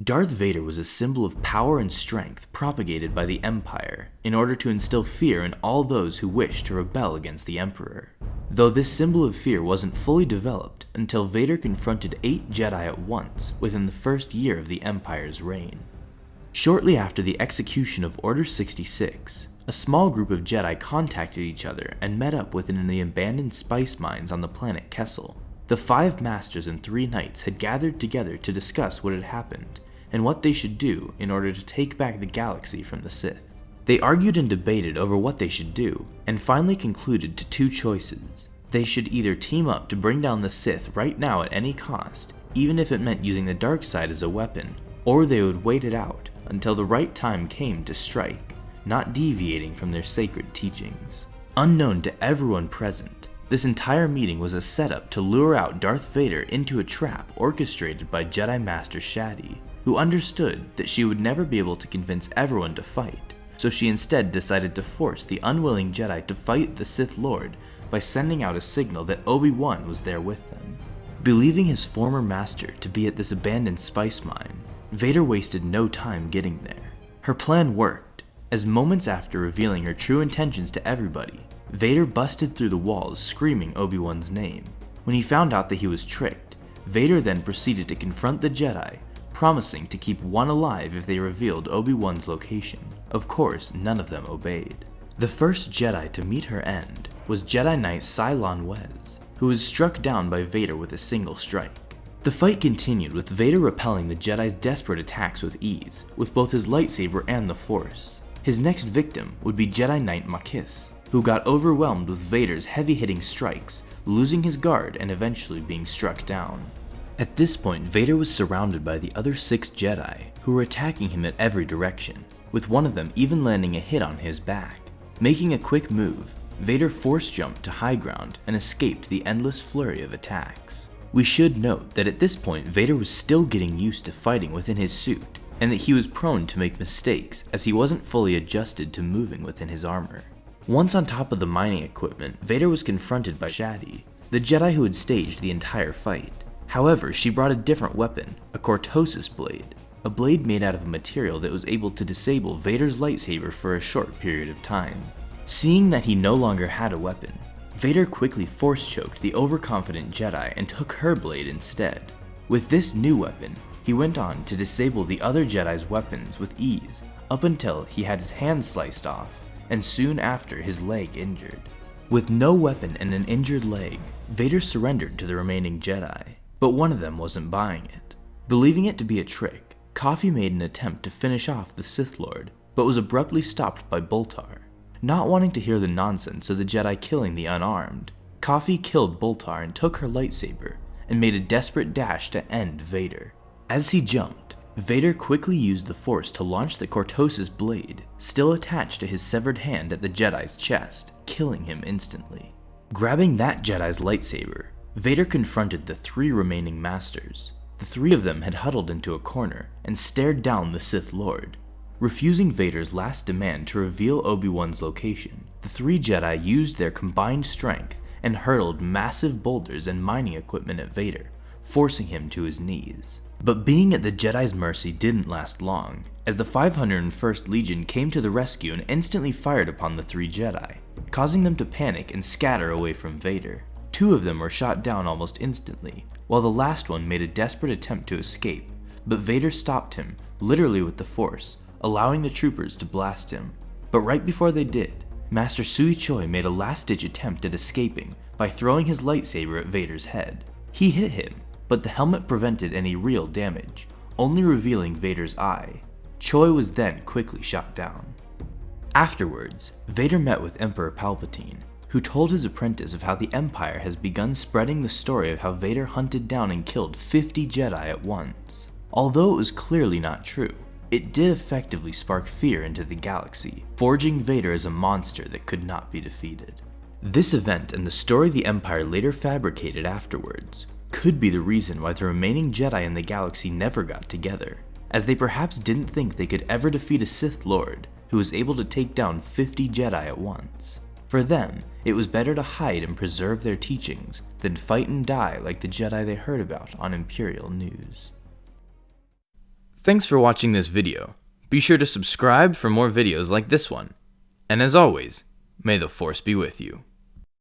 Darth Vader was a symbol of power and strength propagated by the Empire in order to instill fear in all those who wished to rebel against the Emperor. Though this symbol of fear wasn't fully developed until Vader confronted 8 Jedi at once within the first year of the Empire's reign. Shortly after the execution of Order 66, a small group of Jedi contacted each other and met up within the abandoned spice mines on the planet Kessel. The 5 Masters and 3 Knights had gathered together to discuss what had happened and what they should do in order to take back the galaxy from the Sith. They argued and debated over what they should do, and finally concluded to 2 choices. They should either team up to bring down the Sith right now at any cost, even if it meant using the dark side as a weapon, or they would wait it out until the right time came to strike, not deviating from their sacred teachings. Unknown to everyone present, this entire meeting was a setup to lure out Darth Vader into a trap orchestrated by Jedi Master Shadday, who understood that she would never be able to convince everyone to fight, so she instead decided to force the unwilling Jedi to fight the Sith Lord by sending out a signal that Obi-Wan was there with them. Believing his former master to be at this abandoned spice mine, Vader wasted no time getting there. Her plan worked, as moments after revealing her true intentions to everybody, Vader busted through the walls screaming Obi-Wan's name. When he found out that he was tricked, Vader then proceeded to confront the Jedi, promising to keep one alive if they revealed Obi-Wan's location. Of course, none of them obeyed. The first Jedi to meet her end was Jedi Knight Cylon Wez, who was struck down by Vader with a single strike. The fight continued with Vader repelling the Jedi's desperate attacks with ease, with both his lightsaber and the Force. His next victim would be Jedi Knight Makis, who got overwhelmed with Vader's heavy-hitting strikes, losing his guard and eventually being struck down. At this point, Vader was surrounded by the other 6 Jedi, who were attacking him at every direction, with one of them even landing a hit on his back. Making a quick move, Vader force-jumped to high ground and escaped the endless flurry of attacks. We should note that at this point, Vader was still getting used to fighting within his suit, and that he was prone to make mistakes as he wasn't fully adjusted to moving within his armor. Once on top of the mining equipment, Vader was confronted by Shadday, the Jedi who had staged the entire fight. However, she brought a different weapon, a cortosis blade, a blade made out of a material that was able to disable Vader's lightsaber for a short period of time. Seeing that he no longer had a weapon, Vader quickly force-choked the overconfident Jedi and took her blade instead. With this new weapon, he went on to disable the other Jedi's weapons with ease up until he had his hand sliced off, and soon after his leg injured. With no weapon and an injured leg, Vader surrendered to the remaining Jedi, but one of them wasn't buying it. Believing it to be a trick, Coffee made an attempt to finish off the Sith Lord, but was abruptly stopped by Boltar. Not wanting to hear the nonsense of the Jedi killing the unarmed, Coffee killed Boltar and took her lightsaber, and made a desperate dash to end Vader. As he jumped, Vader quickly used the Force to launch the cortosis blade, still attached to his severed hand at the Jedi's chest, killing him instantly. Grabbing that Jedi's lightsaber, Vader confronted the 3 remaining Masters. The 3 of them had huddled into a corner and stared down the Sith Lord. Refusing Vader's last demand to reveal Obi-Wan's location, the 3 Jedi used their combined strength and hurled massive boulders and mining equipment at Vader, forcing him to his knees. But being at the Jedi's mercy didn't last long, as the 501st Legion came to the rescue and instantly fired upon the 3 Jedi, causing them to panic and scatter away from Vader. 2 of them were shot down almost instantly, while the last one made a desperate attempt to escape, but Vader stopped him, literally with the Force, allowing the troopers to blast him. But right before they did, Master Sui Choi made a last-ditch attempt at escaping by throwing his lightsaber at Vader's head. He hit him, but the helmet prevented any real damage, only revealing Vader's eye. Choi was then quickly shot down. Afterwards, Vader met with Emperor Palpatine, who told his apprentice of how the Empire has begun spreading the story of how Vader hunted down and killed 50 Jedi at once. Although it was clearly not true, it did effectively spark fear into the galaxy, forging Vader as a monster that could not be defeated. This event and the story the Empire later fabricated afterwards could be the reason why the remaining Jedi in the galaxy never got together, as they perhaps didn't think they could ever defeat a Sith Lord who was able to take down 50 Jedi at once. For them, it was better to hide and preserve their teachings than fight and die like the Jedi they heard about on Imperial news. Thanks for watching this video. Be sure to subscribe for more videos like this one. And as always, may the Force be with you.